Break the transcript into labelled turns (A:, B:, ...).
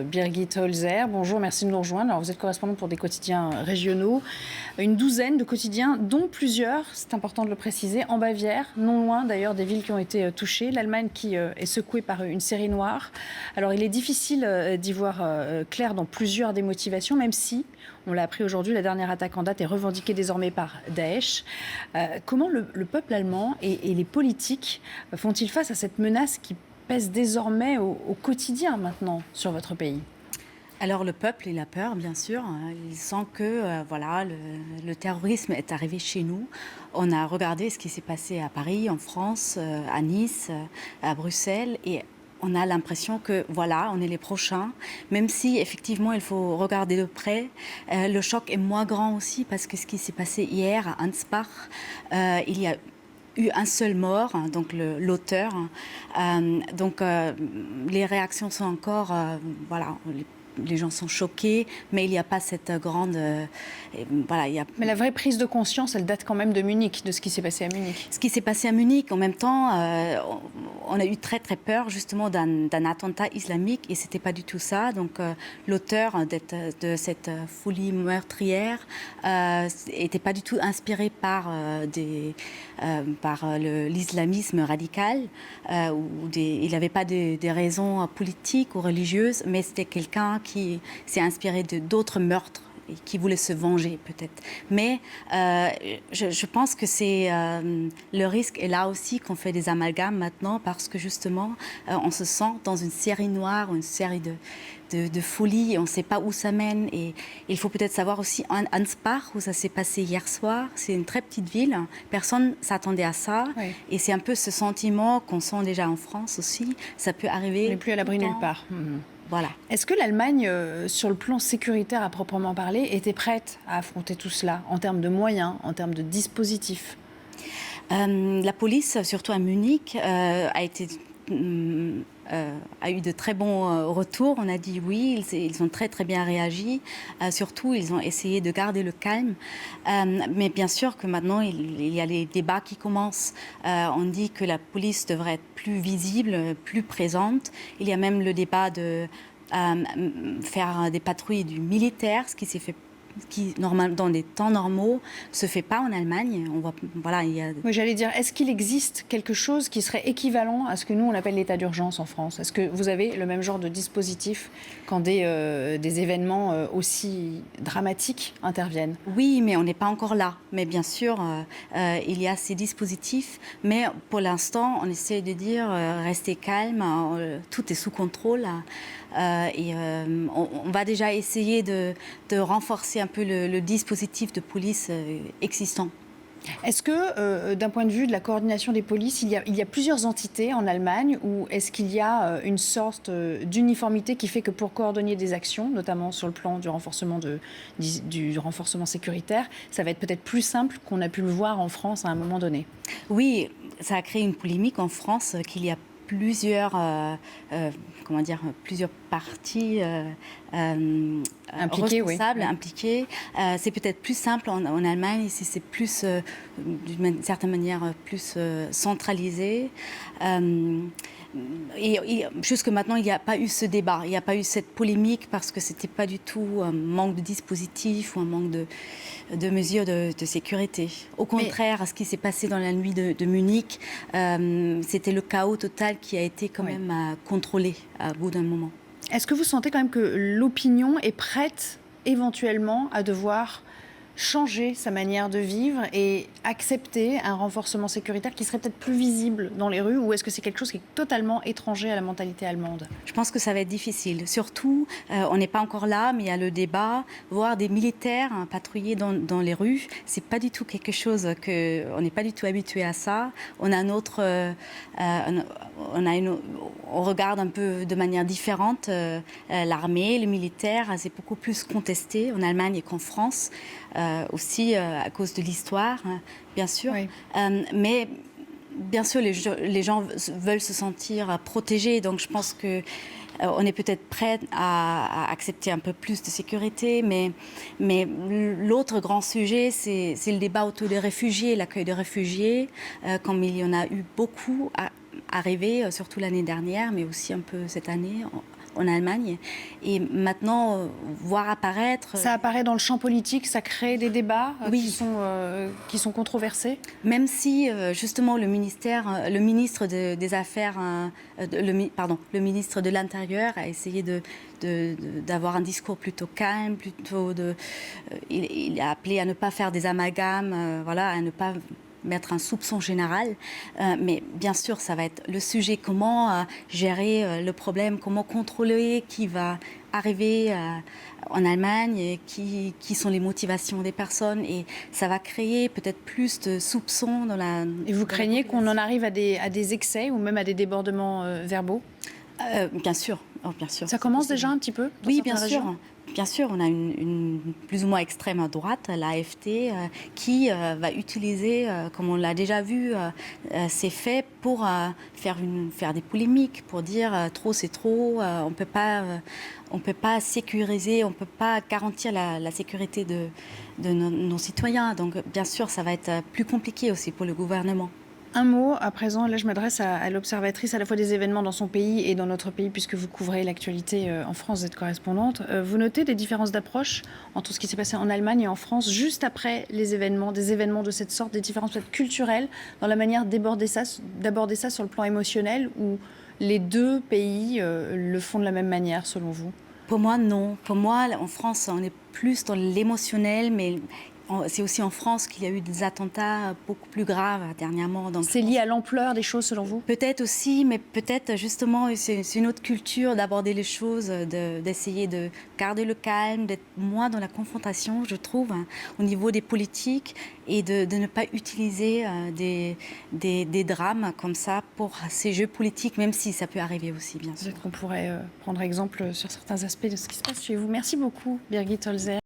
A: Birgit Holzer, bonjour, merci de nous rejoindre. Alors, vous êtes correspondante pour des quotidiens régionaux, une douzaine de quotidiens, dont plusieurs, c'est important de le préciser, en Bavière, non loin d'ailleurs des villes qui ont été touchées. L'Allemagne qui est secouée par une série noire. Alors il est difficile d'y voir clair dans plusieurs des motivations, même si, on l'a appris aujourd'hui, la dernière attaque en date est revendiquée désormais par Daesh. Comment le peuple allemand et les politiques font-ils face à cette menace qui pèse désormais au quotidien maintenant sur votre pays?
B: Alors le peuple, il a peur, bien sûr. Il sent que le terrorisme est arrivé chez nous. On a regardé ce qui s'est passé à Paris, en France, à Nice, à Bruxelles, et on a l'impression que voilà, on est les prochains. Même si effectivement, il faut regarder de près. Le choc est moins grand aussi parce que ce qui s'est passé hier à Ansbach, il y a eu un seul mort, donc l'auteur. Les réactions sont encore, les gens sont choqués, mais il n'y a pas cette grande...
A: Mais la vraie prise de conscience, elle date quand même de Munich, de ce qui s'est passé à Munich.
B: Ce qui s'est passé à Munich, en même temps, on a eu très très peur justement d'un attentat islamique, et c'était pas du tout ça. Donc l'auteur de cette folie meurtrière était pas du tout inspiré par l'islamisme radical, il n'avait pas des raisons politiques ou religieuses, mais c'était quelqu'un qui s'est inspiré d'autres meurtres et qui voulait se venger peut-être. Mais je pense que le risque est là aussi qu'on fait des amalgames maintenant, parce que justement on se sent dans une série noire, une série de folie, et on ne sait pas où ça mène. Et il faut peut-être savoir aussi Ansbach, où ça s'est passé hier soir. C'est une très petite ville, personne ne s'attendait à ça.
A: Oui.
B: Et c'est un peu ce sentiment qu'on sent déjà en France aussi. Ça peut arriver.
A: On n'est plus à l'abri nulle part.
B: Voilà.
A: Est-ce que l'Allemagne, sur le plan sécuritaire à proprement parler, était prête à affronter tout cela en termes de moyens, en termes de dispositifs?
B: La police, surtout à Munich, a eu de très bons retours. On a dit oui, ils ont très très bien réagi. Surtout, ils ont essayé de garder le calme. Mais bien sûr que maintenant, il y a les débats qui commencent. On dit que la police devrait être plus visible, plus présente. Il y a même le débat de faire des patrouilles du militaire, ce qui s'est fait, dans des temps normaux, se fait pas en Allemagne.
A: Oui, j'allais dire, est-ce qu'il existe quelque chose qui serait équivalent à ce que nous, on appelle l'état d'urgence en France? Est-ce que vous avez le même genre de dispositif quand des événements aussi dramatiques interviennent?
B: Oui, mais on n'est pas encore là. Mais bien sûr, il y a ces dispositifs. Mais pour l'instant, on essaie de dire restez calme, tout est sous contrôle. On va déjà essayer de renforcer un peu le dispositif de police existant.
A: Est-ce que, d'un point de vue de la coordination des polices, il y a plusieurs entités en Allemagne, ou est-ce qu'il y a une sorte d'uniformité qui fait que pour coordonner des actions, notamment sur le plan du renforcement sécuritaire, ça va être peut-être plus simple qu'on a pu le voir en France à un moment donné?
B: Oui, ça a créé une polémique en France qu'il y a plusieurs parties responsables, impliquées. C'est peut-être plus simple en Allemagne, c'est plus, d'une certaine manière, plus centralisé. Et jusque maintenant, il n'y a pas eu ce débat, il n'y a pas eu cette polémique, parce que ce n'était pas du tout un manque de dispositifs ou un manque de mesures de sécurité. Au contraire, à ce qui s'est passé dans la nuit de Munich, c'était le chaos total qui a été quand même contrôlé à bout d'un moment.
A: Est-ce que vous sentez quand même que l'opinion est prête éventuellement à devoir changer sa manière de vivre et accepter un renforcement sécuritaire qui serait peut-être plus visible dans les rues, ou est-ce que c'est quelque chose qui est totalement étranger à la mentalité allemande?
B: Je pense que ça va être difficile. Surtout, on n'est pas encore là, mais il y a le débat, voir des militaires patrouiller dans les rues, c'est pas du tout quelque chose on n'est pas du tout habitué à ça. On a on regarde un peu de manière différente l'armée, le militaire, c'est beaucoup plus contesté en Allemagne qu'en France. Aussi à cause de l'histoire, bien sûr.
A: Oui.
B: Mais bien sûr, les gens veulent se sentir protégés. Donc je pense qu'on est peut-être prêt à accepter un peu plus de sécurité. Mais l'autre grand sujet, c'est le débat autour des réfugiés, l'accueil de réfugiés. Comme il y en a eu beaucoup arriver, surtout l'année dernière, mais aussi un peu cette année, en Allemagne. Et maintenant, voir apparaître...
A: Ça apparaît dans le champ politique, ça crée des débats qui sont controversés.
B: Même si, justement, le ministre des Affaires, le ministre de l'Intérieur a essayé d'avoir un discours plutôt calme, il a appelé à ne pas faire des amalgames, voilà, à ne pas mettre un soupçon général. Mais bien sûr, ça va être le sujet, comment gérer le problème, comment contrôler qui va arriver en Allemagne, et qui sont les motivations des personnes. Et ça va créer peut-être plus de soupçons dans la...
A: Et vous craignez qu'on en arrive à des excès ou même à des débordements verbaux?
B: Bien sûr. Oh, bien sûr.
A: Ça commence déjà un petit peu?
B: Oui, bien sûr. Bien sûr, on a une plus ou moins extrême à droite, l'AfD, qui va utiliser, comme on l'a déjà vu, ces faits pour faire des polémiques, pour dire trop c'est trop, on peut pas sécuriser, on ne peut pas garantir la sécurité de nos citoyens. Donc bien sûr, ça va être plus compliqué aussi pour le gouvernement.
A: Un mot à présent, là je m'adresse à l'observatrice à la fois des événements dans son pays et dans notre pays, puisque vous couvrez l'actualité en France, vous êtes correspondante. Vous notez des différences d'approche entre ce qui s'est passé en Allemagne et en France, juste après des événements de cette sorte, des différences peut-être culturelles dans la manière d'aborder ça sur le plan émotionnel, où les deux pays le font de la même manière, selon vous?
B: Pour moi, non. Pour moi, en France, on est plus dans l'émotionnel, mais... C'est aussi en France qu'il y a eu des attentats beaucoup plus graves dernièrement.
A: C'est lié à l'ampleur des choses selon vous?
B: Peut-être aussi, mais peut-être justement c'est une autre culture d'aborder les choses, d'essayer de garder le calme, d'être moins dans la confrontation, je trouve, hein, au niveau des politiques, et de ne pas utiliser des drames comme ça pour ces jeux politiques, même si ça peut arriver aussi, bien sûr.
A: Peut-être qu'on pourrait prendre exemple sur certains aspects de ce qui se passe chez vous. Merci beaucoup, Birgit Holzer.